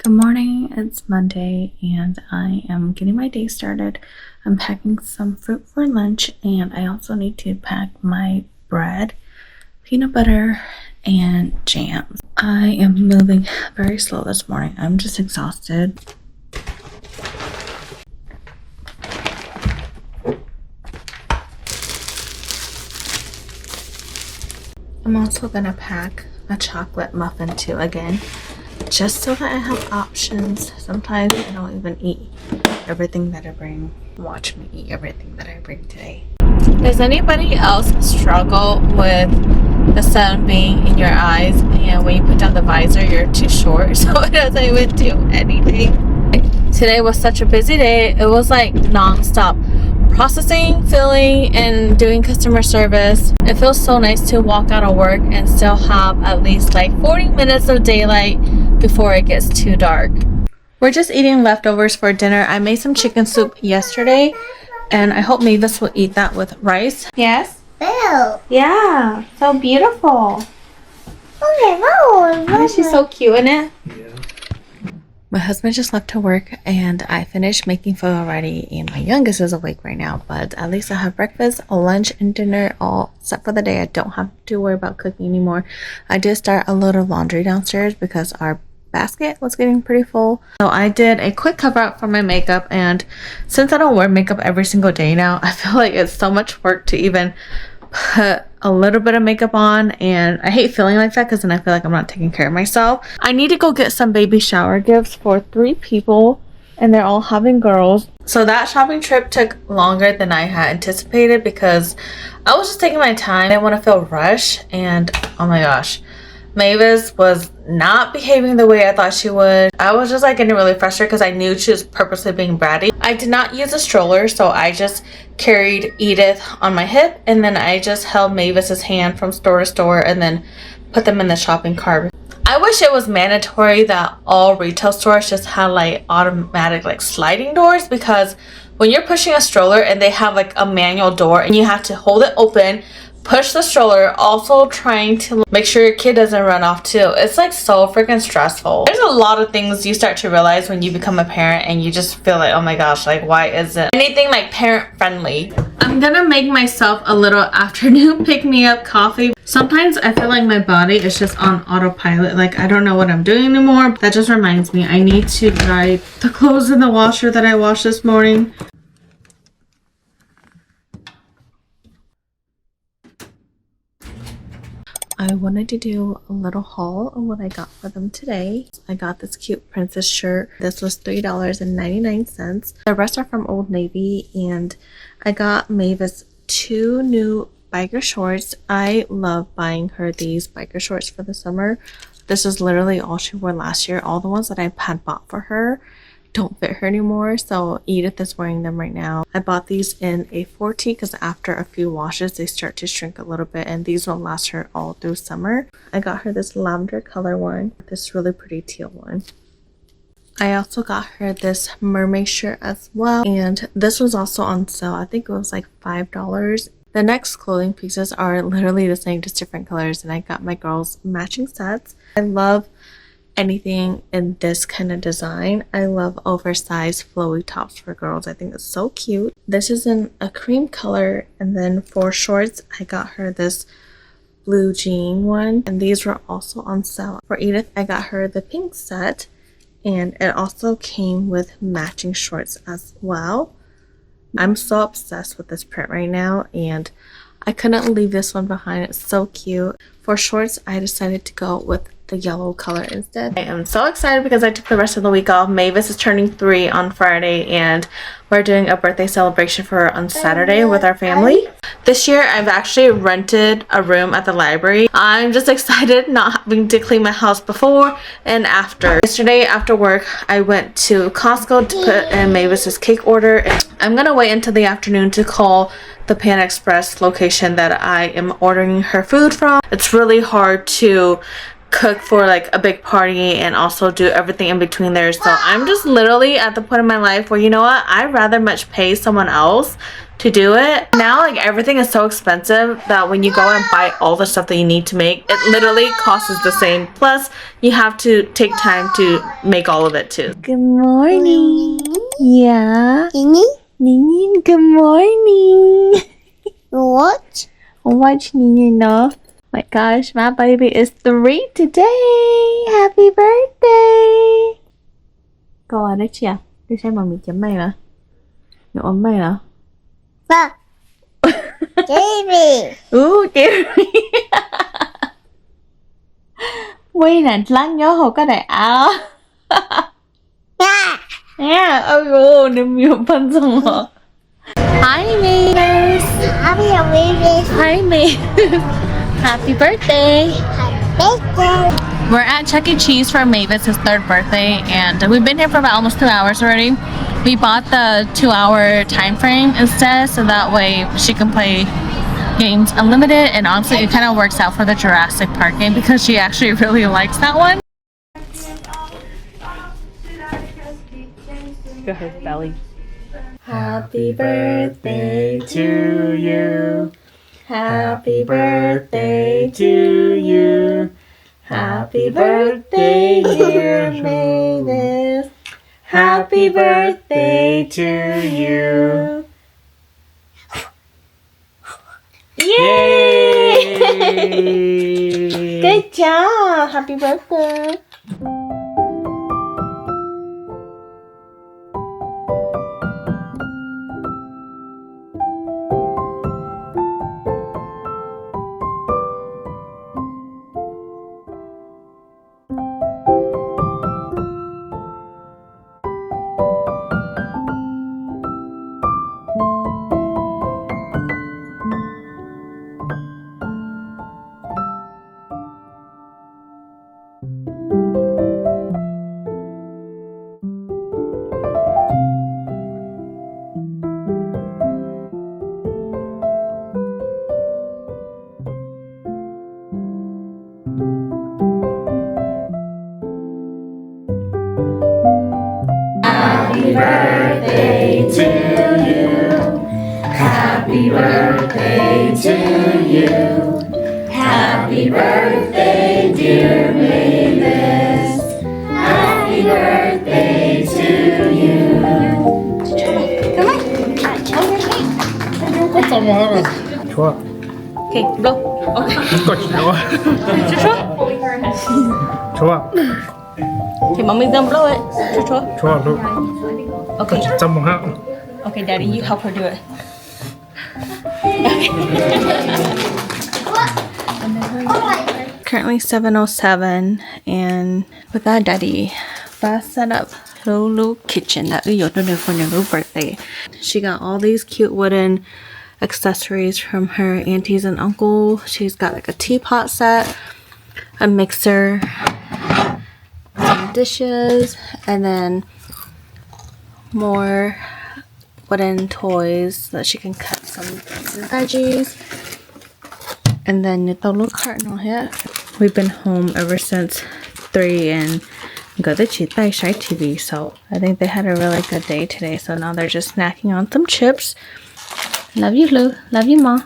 Good morning, it's Monday and I am getting my day started. I'm packing some fruit for lunch and I also need to pack my bread, peanut butter, and jams. I am moving very slow this morning. I'm just exhausted. I'm also gonna pack a chocolate muffin too again, just so that I have options. Sometimes I don't even eat everything that I bring. Watch me eat everything that I bring today. Does anybody else struggle with the sun being in your eyes and when you put down the visor you're too short so it doesn't even do anything? Today was such a busy day. It was like non-stop processing, filling, and doing customer service. It feels so nice to walk out of work and still have at least like 40 minutes of daylight before it gets too dark. We're just eating leftovers for dinner. I made some chicken soup yesterday and I hope Mavis will eat that with rice. Yes? Bill. Yeah, so beautiful. Okay, She's so cute in it. Yeah. My husband just left to work and I finished making food already and my youngest is awake right now, but at least I have breakfast, lunch, and dinner all set for the day. I don't have to worry about cooking anymore. I did start a load of laundry downstairs because our basket was getting pretty full. So I did a quick cover up for my makeup, and since I don't wear makeup every single day now, I feel like it's so much work to even put a little bit of makeup on, and I hate feeling like that because then I feel like I'm not taking care of myself. I need to go get some baby shower gifts for 3 people and they're all having girls. So that shopping trip took longer than I had anticipated because I was just taking my time. I didn't want to feel rushed, and oh my gosh, Mavis was not behaving the way I thought she would. I was just like getting really frustrated because I knew she was purposely being bratty. I did not use a stroller, so I just carried Edith on my hip and then I just held Mavis's hand from store to store and then put them in the shopping cart. I wish it was mandatory that all retail stores just had like automatic like sliding doors, because when you're pushing a stroller and they have like a manual door and you have to hold it open, push the stroller, also trying to make sure your kid doesn't run off too. It's like so freaking stressful. There's a lot of things you start to realize when you become a parent and you just feel like, oh my gosh, like why isn't anything like parent friendly? I'm gonna make myself a little afternoon pick-me-up coffee. Sometimes I feel like my body is just on autopilot, like I don't know what I'm doing anymore. That just reminds me I need to dry the clothes in the washer that I washed this morning. I wanted to do a little haul of what I got for them today. I got this cute princess shirt. This was $3.99. The rest are from Old Navy, and I got Mavis 2 new biker shorts. I love buying her these biker shorts for the summer. This is literally all she wore last year. All the ones that I had bought for her don't fit her anymore, so Edith is wearing them right now. I bought these in a 4T because after a few washes they start to shrink a little bit, and these will last her all through summer. I got her this lavender color one, this really pretty teal one. I also got her this mermaid shirt as well, and this was also on sale. I think it was like $5. The next clothing pieces are literally the same, just different colors, and I got my girls matching sets. I love anything in this kind of design. I love oversized flowy tops for girls. I think it's so cute. This is in a cream color, and then for shorts I got her this blue jean one, and these were also on sale. For Edith I got her the pink set, and it also came with matching shorts as well. I'm so obsessed with this print right now and I couldn't leave this one behind. It's so cute. For shorts I decided to go with the yellow color instead. I am so excited because I took the rest of the week off. Mavis is turning 3 on Friday and we're doing a birthday celebration for her on Saturday with our family. This year I've actually rented a room at the library. I'm just excited not having to clean my house before and after. Yesterday after work I went to Costco to put in Mavis's cake order. I'm gonna wait until the afternoon to call the Pan Express location that I am ordering her food from. It's really hard to cook for like a big party and also do everything in between there, so I'm just literally at the point in my life where, you know what, I'd rather much pay someone else to do it. Now like everything is so expensive that when you go and buy all the stuff that you need to make, it literally costs the same. Plus you have to take time to make all of it too. Good morning. Yeah. Nini, good morning. What? Watch Nini no. My gosh, my baby is 3 today. Happy birthday. Cô ở đây chưa? Đi xem mà mình chấm mày mà. Nhổ ấm mày hả? Ba. Baby. Jerry. Quy nè lắng nhớ hồ cái đại áo. Yeah. Yeah, oh, nimm mir ein Song. Hi, Mavis. Happy baby. Hi, Mavis. Happy birthday. Birthday. We're at Chuck E. Cheese for Mavis' 3rd birthday, and we've been here for about almost 2 hours already. We bought the 2-hour time frame instead, so that way she can play games unlimited, and honestly it kind of works out for the Jurassic Park game because she actually really likes that one. Go ahead, belly. Happy birthday to you. Happy birthday to you. Happy birthday, dear Mavis. Happy birthday to you. Yay! Good job. Happy birthday. Happy birthday to you. Happy birthday to you. Happy birthday, dear Mavis. Happy birthday to you. Come on. Come on. 좋아. Okay, go. Okay. 이거 좋아. 좋아. Okay, mommy gonna blow it. Chua. 좋아. 너. Okay. 짬뽕하. Okay, Daddy, you help her do it. Currently 7:07, and with that, Daddy set up Hlub kitchen that we used for Hlub's birthday. She got all these cute wooden accessories from her aunties and uncle. She's got like a teapot set, a mixer, some dishes, and then more wooden toys that she can cut some veggies. And then the little carton here. We've been home ever since 3 and got the Shy TV, so I think they had a really good day today. So now they're just snacking on some chips. Love you, Hlub. Love you, Ma.